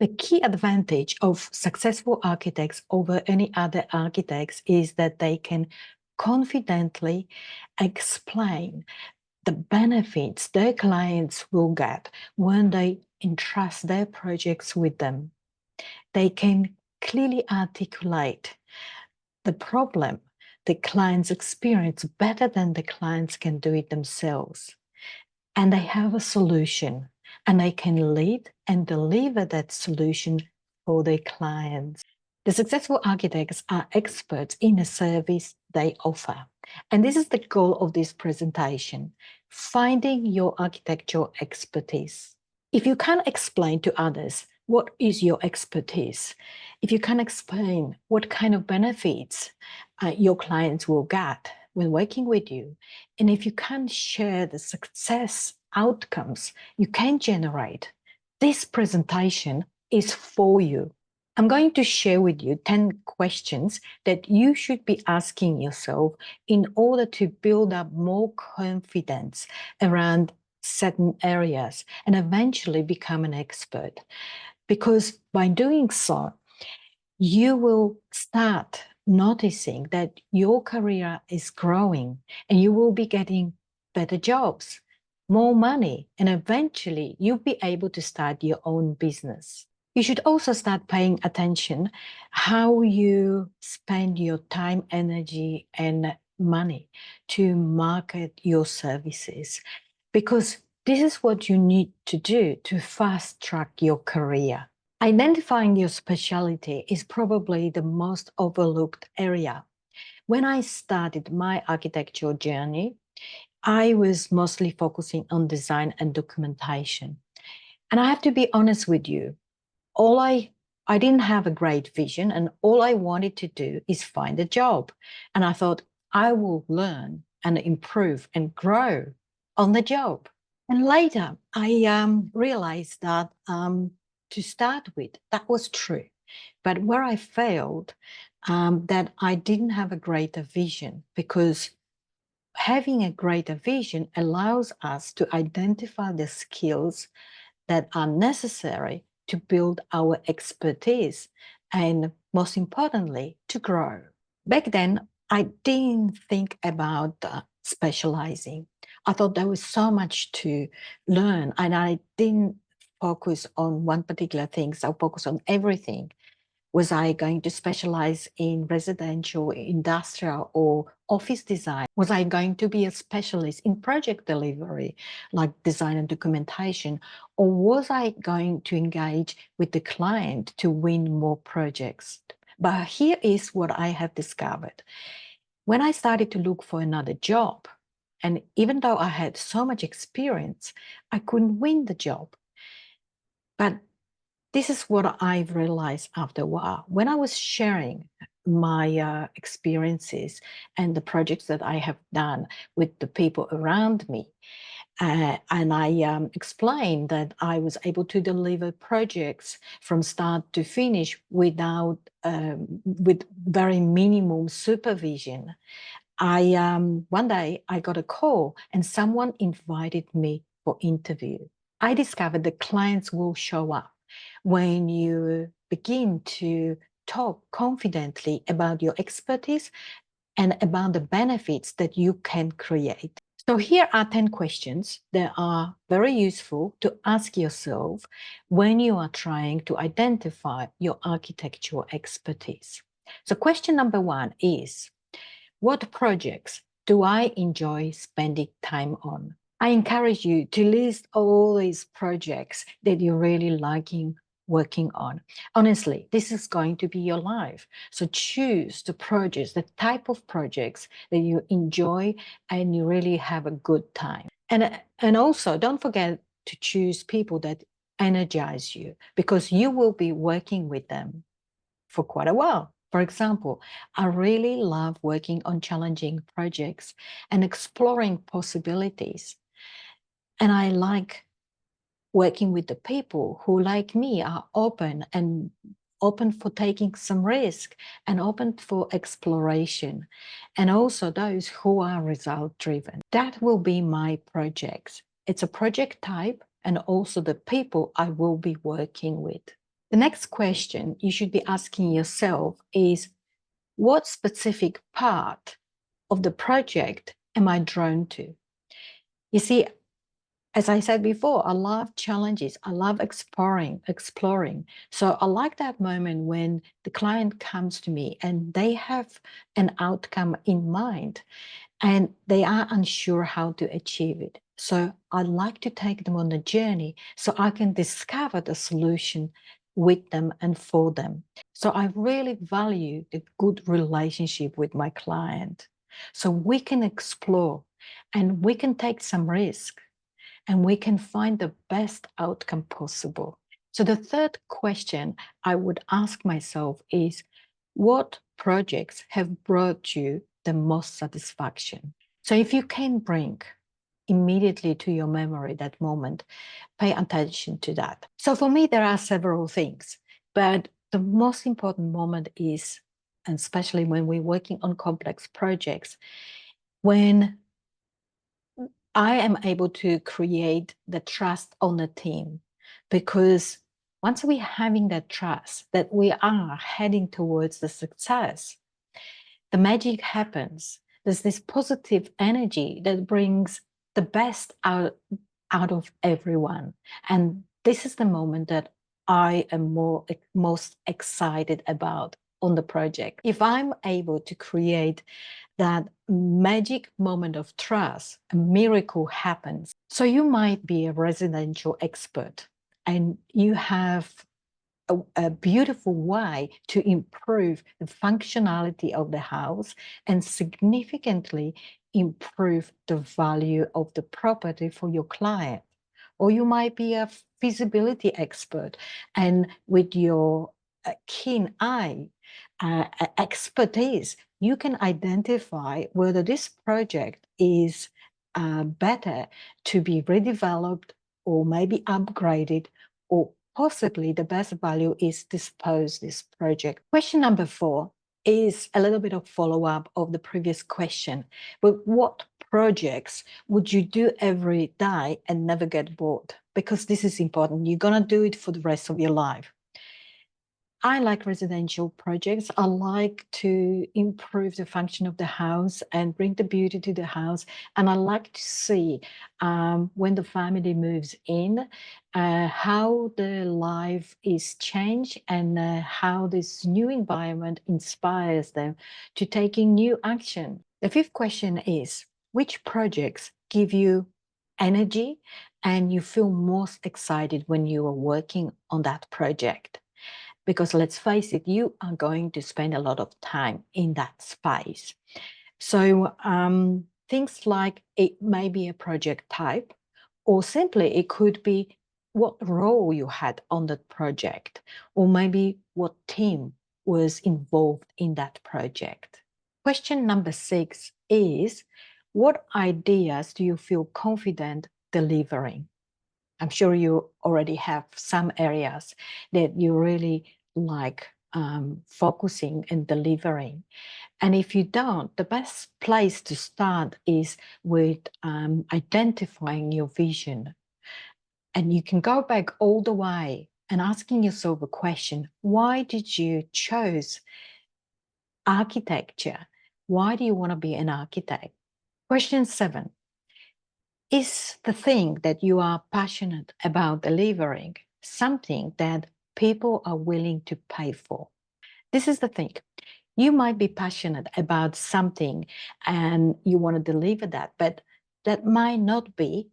The key advantage of successful architects over any other architects is that they can confidently explain the benefits their clients will get when they entrust their projects with them. They can clearly articulate the problem the clients experience better than the clients can do it themselves. And they have a solution, and they can lead and deliver that solution for their clients. The successful architects are experts in the service they offer. And this is the goal of this presentation, finding your architectural expertise. If you can't explain to others what is your expertise, if you can't explain what kind of benefits your clients will get when working with you, and if you can't share the success outcomes you can generate, this presentation is for you. I'm going to share with you 10 questions that you should be asking yourself in order to build up more confidence around certain areas and eventually become an expert. Because by doing so, you will start noticing that your career is growing and you will be getting better jobs, more money, and eventually you'll be able to start your own business. You should also start paying attention how you spend your time, energy, and money to market your services, because this is what you need to do to fast track your career. Identifying your specialty is probably the most overlooked area. When I started my architectural journey, I was mostly focusing on design and documentation. And I have to be honest with you, I didn't have a great vision, and all I wanted to do is find a job. And I thought I will learn and improve and grow on the job. And later, I realized that to start with, that was true. But where I failed, that I didn't have a greater vision, because having a greater vision allows us to identify the skills that are necessary to build our expertise and, most importantly, to grow. Back then, I didn't think about specializing. I thought there was so much to learn, and I didn't focus on one particular thing. So I focused on everything. Was I going to specialize in residential, industrial, or office design? Was I going to be a specialist in project delivery, like design and documentation? Or was I going to engage with the client to win more projects? But here is what I have discovered. When I started to look for another job, and even though I had so much experience, I couldn't win the job. But this is what I've realized after a while. When I was sharing my experiences and the projects that I have done with the people around me, and I explained that I was able to deliver projects from start to finish with very minimum supervision. One day I got a call and someone invited me for interview. I discovered that clients will show up when you begin to talk confidently about your expertise and about the benefits that you can create. So here are 10 questions that are very useful to ask yourself when you are trying to identify your architectural expertise. So question number 1 is, what projects do I enjoy spending time on? I encourage you to list all these projects that you're really liking working on. Honestly, this is going to be your life. So choose the projects, the type of projects that you enjoy and you really have a good time. And also don't forget to choose people that energize you, because you will be working with them for quite a while. For example, I really love working on challenging projects and exploring possibilities. And I like working with the people who, like me, are open for taking some risk and open for exploration, and also those who are result driven. That will be my projects. It's a project type and also the people I will be working with. The next question you should be asking yourself is, what specific part of the project am I drawn to? You see, as I said before, I love challenges. I love exploring. So I like that moment when the client comes to me and they have an outcome in mind and they are unsure how to achieve it. So I'd like to take them on a journey so I can discover the solution with them and for them. So I really value the good relationship with my client. So we can explore and we can take some risk and we can find the best outcome possible. So the third question I would ask myself is, what projects have brought you the most satisfaction? So if you can bring immediately to your memory that moment, pay attention to that. So for me, there are several things, but the most important moment is, and especially when we're working on complex projects, when I am able to create the trust on the team, because once we're having that trust that we are heading towards the success, the magic happens. There's this positive energy that brings the best out of everyone. And this is the moment that I am most excited about on the project. If I'm able to create that magic moment of trust, a miracle happens. So you might be a residential expert and you have a beautiful way to improve the functionality of the house and significantly improve the value of the property for your client. Or you might be a feasibility expert and with your keen eye, expertise, you can identify whether this project is better to be redeveloped or maybe upgraded, or possibly the best value is dispose this project. Question number 4 is a little bit of follow-up of the previous question. But what projects would you do every day and never get bored? Because this is important. You're going to do it for the rest of your life. I like residential projects. I like to improve the function of the house and bring the beauty to the house. And I like to see when the family moves in, how the life is changed and how this new environment inspires them to taking new action. The fifth question is, which projects give you energy and you feel most excited when you are working on that project? Because let's face it, you are going to spend a lot of time in that space. So things like it may be a project type, or simply it could be what role you had on that project, or maybe what team was involved in that project. Question number 6 is, what ideas do you feel confident delivering? I'm sure you already have some areas that you really like focusing and delivering. And if you don't, the best place to start is with identifying your vision. And you can go back all the way and asking yourself a question: why did you choose architecture? Why do you want to be an architect? Question 7. Is the thing that you are passionate about delivering something that people are willing to pay for? This is the thing. You might be passionate about something and you want to deliver that, but that might not be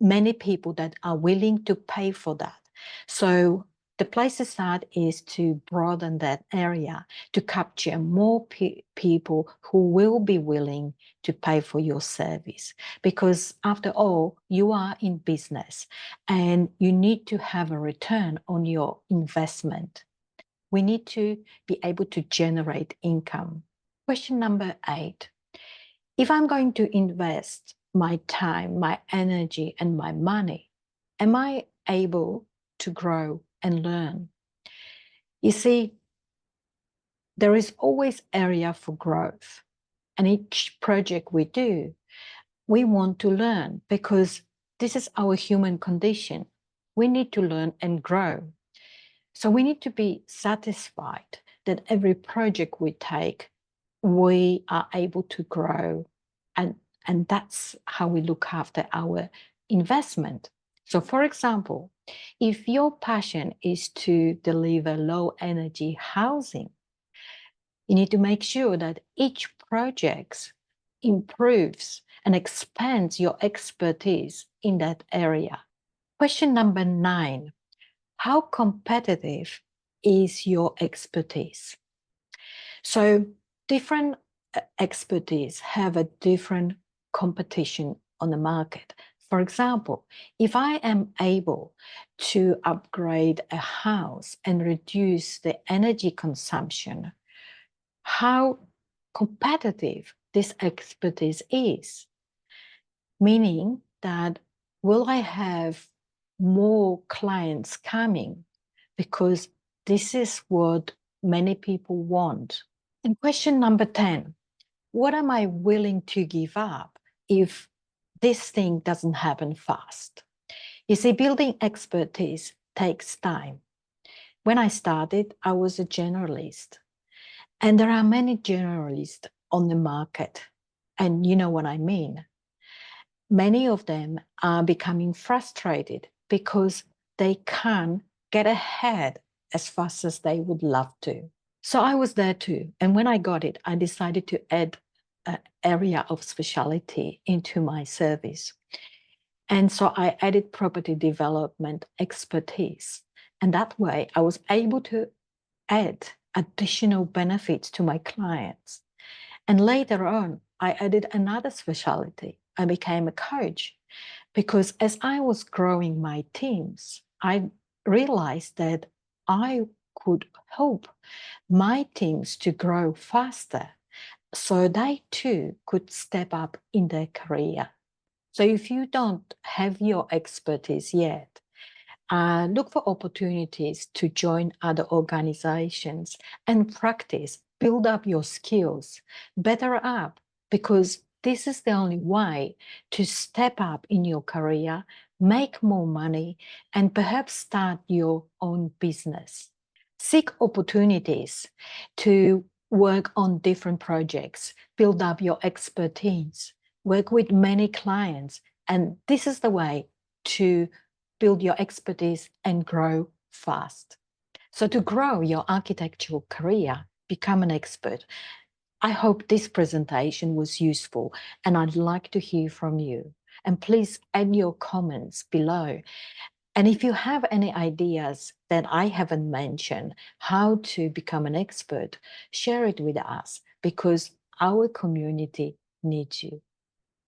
many people that are willing to pay for that. So the place to start is to broaden that area, to capture more people who will be willing to pay for your service. Because after all, you are in business and you need to have a return on your investment. We need to be able to generate income. Question number 8. If I'm going to invest my time, my energy, and my money, am I able to grow and learn? You see, there is always area for growth. And each project we do, we want to learn because this is our human condition. We need to learn and grow. So we need to be satisfied that every project we take, we are able to grow. And that's how we look after our investment. So for example, if your passion is to deliver low energy housing, you need to make sure that each project improves and expands your expertise in that area. Question number 9, how competitive is your expertise? So different expertise have a different competition on the market. For example, if I am able to upgrade a house and reduce the energy consumption, how competitive this expertise is, meaning that will I have more clients coming because this is what many people want. And question number 10, what am I willing to give up if this thing doesn't happen fast? You see, building expertise takes time. When I started, I was a generalist, and there are many generalists on the market. And you know what I mean. Many of them are becoming frustrated because they can't get ahead as fast as they would love to. So I was there too. And when I got it, I decided to add an area of specialty into my service. And so I added property development expertise. And that way I was able to add additional benefits to my clients. And later on, I added another specialty. I became a coach because as I was growing my teams, I realized that I could help my teams to grow faster so they too could step up in their career. So if you don't have your expertise yet, look for opportunities to join other organizations and practice, build up your skills, better up, because this is the only way to step up in your career, make more money, and perhaps start your own business. Seek opportunities to work on different projects, build up your expertise, work with many clients, and this is the way to build your expertise and grow fast. So to grow your architectural career, become an expert. I hope this presentation was useful and I'd like to hear from you. And please add your comments below. And if you have any ideas that I haven't mentioned, how to become an expert, share it with us because our community needs you.